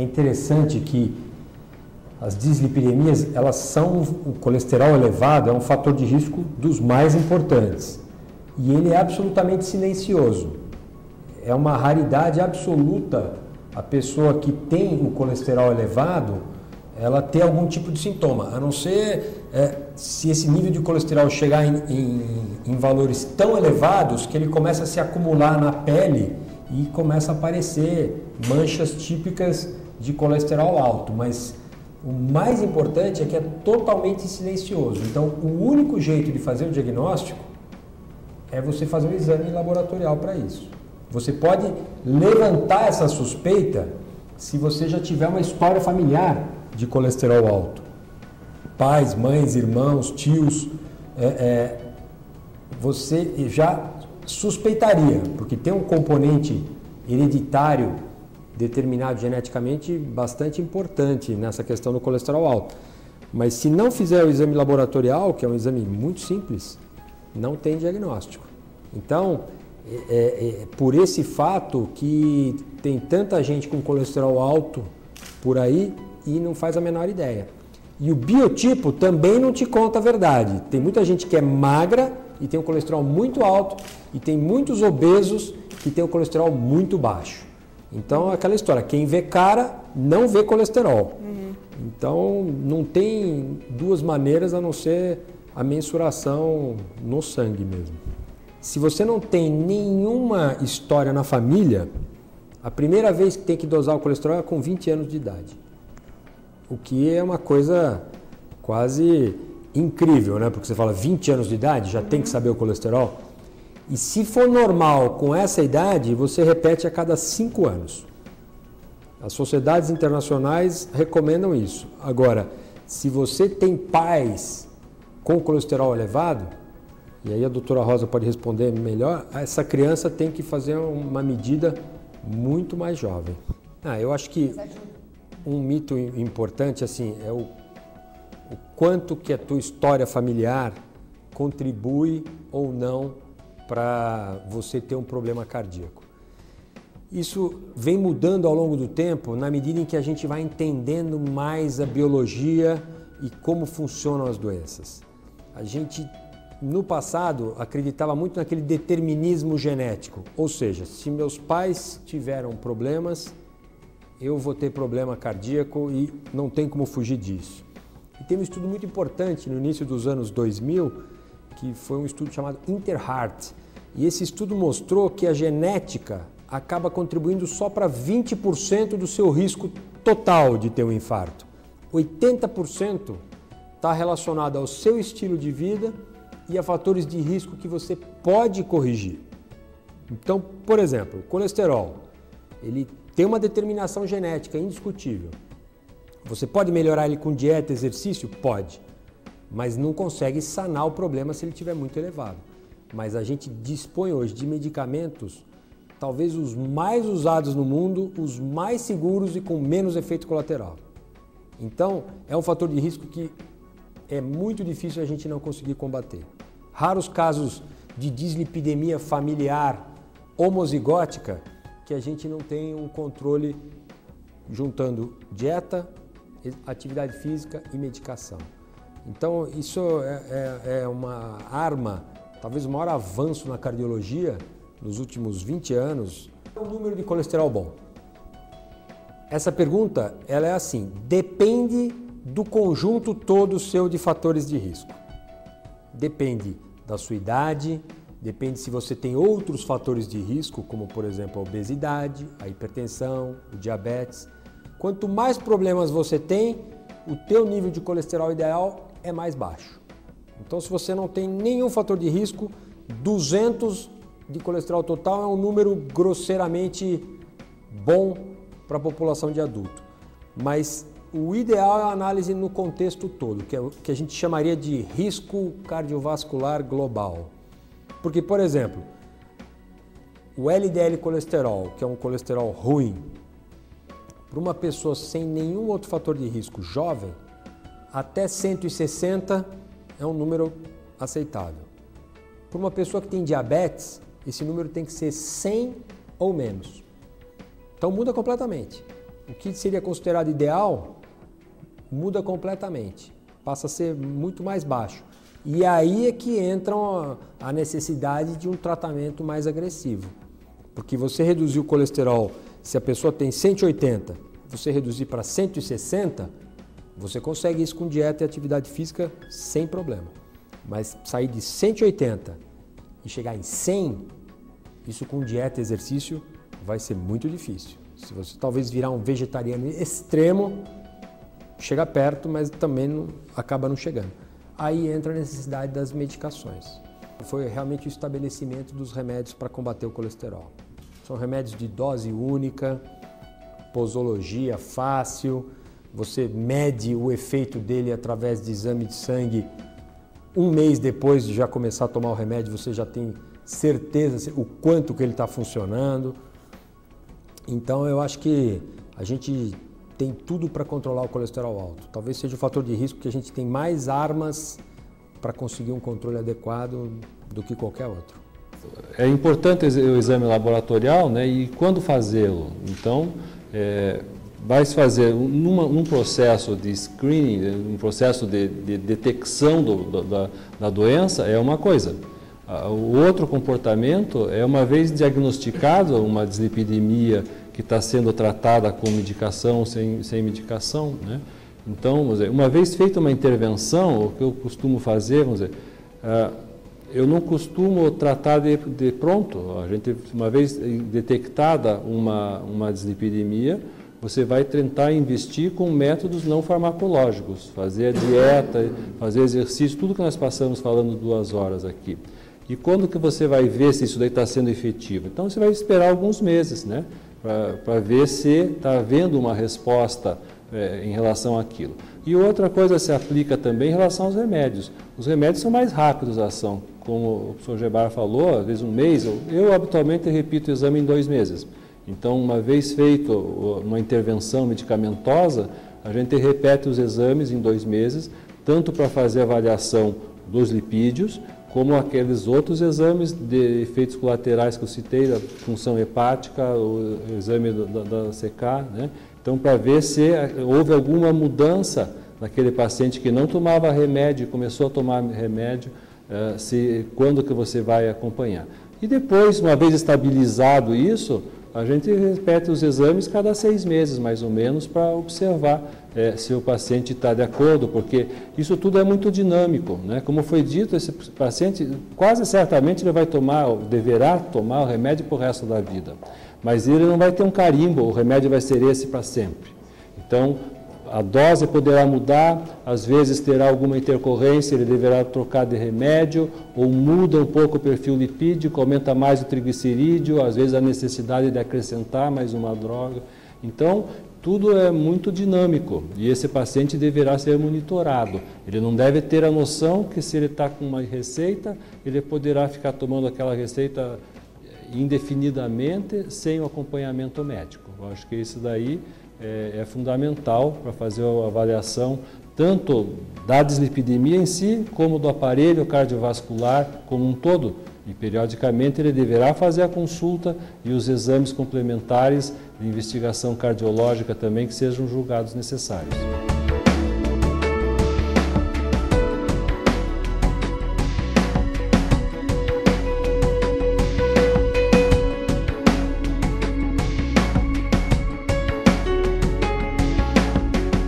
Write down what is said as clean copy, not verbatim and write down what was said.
é interessante que as dislipidemias, elas são, o colesterol elevado é um fator de risco dos mais importantes. E ele é absolutamente silencioso. É uma raridade absoluta a pessoa que tem o colesterol elevado, ela ter algum tipo de sintoma, a não ser se esse nível de colesterol chegar em valores tão elevados que ele começa a se acumular na pele e começa a aparecer manchas típicas de colesterol alto, mas o mais importante é que é totalmente silencioso. Então, o único jeito de fazer o diagnóstico é você fazer um exame laboratorial para isso. Você pode levantar essa suspeita se você já tiver uma história familiar de colesterol alto. Pais, mães, irmãos, tios, você já suspeitaria, porque tem um componente hereditário determinado geneticamente bastante importante nessa questão do colesterol alto. Mas se não fizer o exame laboratorial, que é um exame muito simples, não tem diagnóstico. Então, por esse fato que tem tanta gente com colesterol alto por aí e não faz a menor ideia. E o biotipo também não te conta a verdade. Tem muita gente que é magra e tem um colesterol muito alto e tem muitos obesos que tem o colesterol muito baixo. Então, é aquela história, quem vê cara não vê colesterol. Então, não tem duas maneiras a não ser a mensuração no sangue mesmo. Se você não tem nenhuma história na família, a primeira vez que tem que dosar o colesterol é com 20 anos de idade. O que é uma coisa quase incrível, né? Porque você fala 20 anos de idade, já tem que saber o colesterol. E se for normal com essa idade, você repete a cada 5 anos. As sociedades internacionais recomendam isso. Agora, se você tem pais com colesterol elevado, e aí a doutora Rosa pode responder melhor, essa criança tem que fazer uma medida muito mais jovem. Eu acho que um mito importante assim, é o quanto que a tua história familiar contribui ou não para você ter um problema cardíaco. Isso vem mudando ao longo do tempo, na medida em que a gente vai entendendo mais a biologia e como funcionam as doenças. A gente, no passado, acreditava muito naquele determinismo genético, ou seja, se meus pais tiveram problemas, eu vou ter problema cardíaco e não tem como fugir disso. E tem um estudo muito importante no início dos anos 2000, que foi um estudo chamado Interheart, e esse estudo mostrou que a genética acaba contribuindo só para 20% do seu risco total de ter um infarto. 80% está relacionado ao seu estilo de vida e a fatores de risco que você pode corrigir. Então, por exemplo, o colesterol, ele tem uma determinação genética indiscutível. Você pode melhorar ele com dieta, exercício? Pode, mas não consegue sanar o problema se ele estiver muito elevado. Mas a gente dispõe hoje de medicamentos, talvez os mais usados no mundo, os mais seguros e com menos efeito colateral. Então, é um fator de risco que é muito difícil a gente não conseguir combater. Raros casos de dislipidemia familiar homozigótica que a gente não tem um controle juntando dieta, atividade física e medicação. Então, isso é uma arma, talvez o maior avanço na cardiologia nos últimos 20 anos. O número de colesterol bom. Essa pergunta, ela é assim, depende do conjunto todo seu de fatores de risco. Depende da sua idade, depende se você tem outros fatores de risco, como por exemplo a obesidade, a hipertensão, o diabetes. Quanto mais problemas você tem, o teu nível de colesterol ideal é mais baixo. Então, se você não tem nenhum fator de risco, 200 de colesterol total é um número grosseiramente bom para a população de adulto. Mas o ideal é a análise no contexto todo, que é o que a gente chamaria de risco cardiovascular global. Porque, por exemplo, o LDL colesterol, que é um colesterol ruim, para uma pessoa sem nenhum outro fator de risco jovem, até 160 é um número aceitável. Para uma pessoa que tem diabetes, esse número tem que ser 100 ou menos. Então muda completamente. o que seria considerado ideal muda completamente, passa a ser muito mais baixo. E aí é que entra a necessidade de um tratamento mais agressivo. Porque você reduzir o colesterol, se a pessoa tem 180, você reduzir para 160, você consegue isso com dieta e atividade física sem problema. Mas sair de 180 e chegar em 100, isso com dieta e exercício vai ser muito difícil. Se você talvez virar um vegetariano extremo, chega perto, mas também acaba não chegando. Aí entra a necessidade das medicações. Foi realmente o estabelecimento dos remédios para combater o colesterol. São remédios de dose única, posologia fácil, você mede o efeito dele através de exame de sangue. Um mês depois de já começar a tomar o remédio, você já tem certeza o quanto que ele está funcionando. Então eu acho que a gente tem tudo para controlar o colesterol alto. Talvez seja o fator de risco que a gente tem mais armas para conseguir um controle adequado do que qualquer outro. É importante o exame laboratorial, né? E quando fazê-lo? Então, vai se fazer num processo de screening, um processo de detecção da doença, é uma coisa. O outro comportamento é, uma vez diagnosticado uma dislipidemia que está sendo tratada com medicação ou sem medicação, né? Então, vamos dizer, uma vez feita uma intervenção, o que eu costumo fazer, vamos dizer, eu não costumo tratar de pronto. A gente, uma vez detectada uma dislipidemia, você vai tentar investir com métodos não farmacológicos, fazer a dieta, fazer exercício, tudo que nós passamos falando 2 horas aqui. E quando que você vai ver se isso daí está sendo efetivo? Então você vai esperar alguns meses, né, para ver se está havendo uma resposta em relação àquilo. E outra coisa se aplica também em relação aos remédios. Os remédios são mais rápidos a ação, como o professor Gebara falou, às vezes 1 mês. Eu habitualmente repito o exame em 2 meses. Então, uma vez feito uma intervenção medicamentosa, a gente repete os exames em 2 meses, tanto para fazer a avaliação dos lipídios, como aqueles outros exames de efeitos colaterais que eu citei, da função hepática, o exame da CK, né? Então, para ver se houve alguma mudança naquele paciente que não tomava remédio e começou a tomar remédio, quando que você vai acompanhar. E depois, uma vez estabilizado isso, a gente repete os exames cada 6 meses, mais ou menos, para observar se o paciente está de acordo, porque isso tudo é muito dinâmico, né? Como foi dito, esse paciente, quase certamente, ele vai tomar, deverá tomar o remédio para o resto da vida. Mas ele não vai ter um carimbo, o remédio vai ser esse para sempre. Então, a dose poderá mudar, às vezes terá alguma intercorrência, ele deverá trocar de remédio, ou muda um pouco o perfil lipídico, aumenta mais o triglicerídeo, às vezes a necessidade de acrescentar mais uma droga. Então, tudo é muito dinâmico e esse paciente deverá ser monitorado. Ele não deve ter a noção que se ele está com uma receita, ele poderá ficar tomando aquela receita indefinidamente sem o acompanhamento médico. Eu acho que isso daí é fundamental para fazer a avaliação tanto da dislipidemia em si, como do aparelho cardiovascular como um todo. E periodicamente ele deverá fazer a consulta e os exames complementares de investigação cardiológica também que sejam julgados necessários.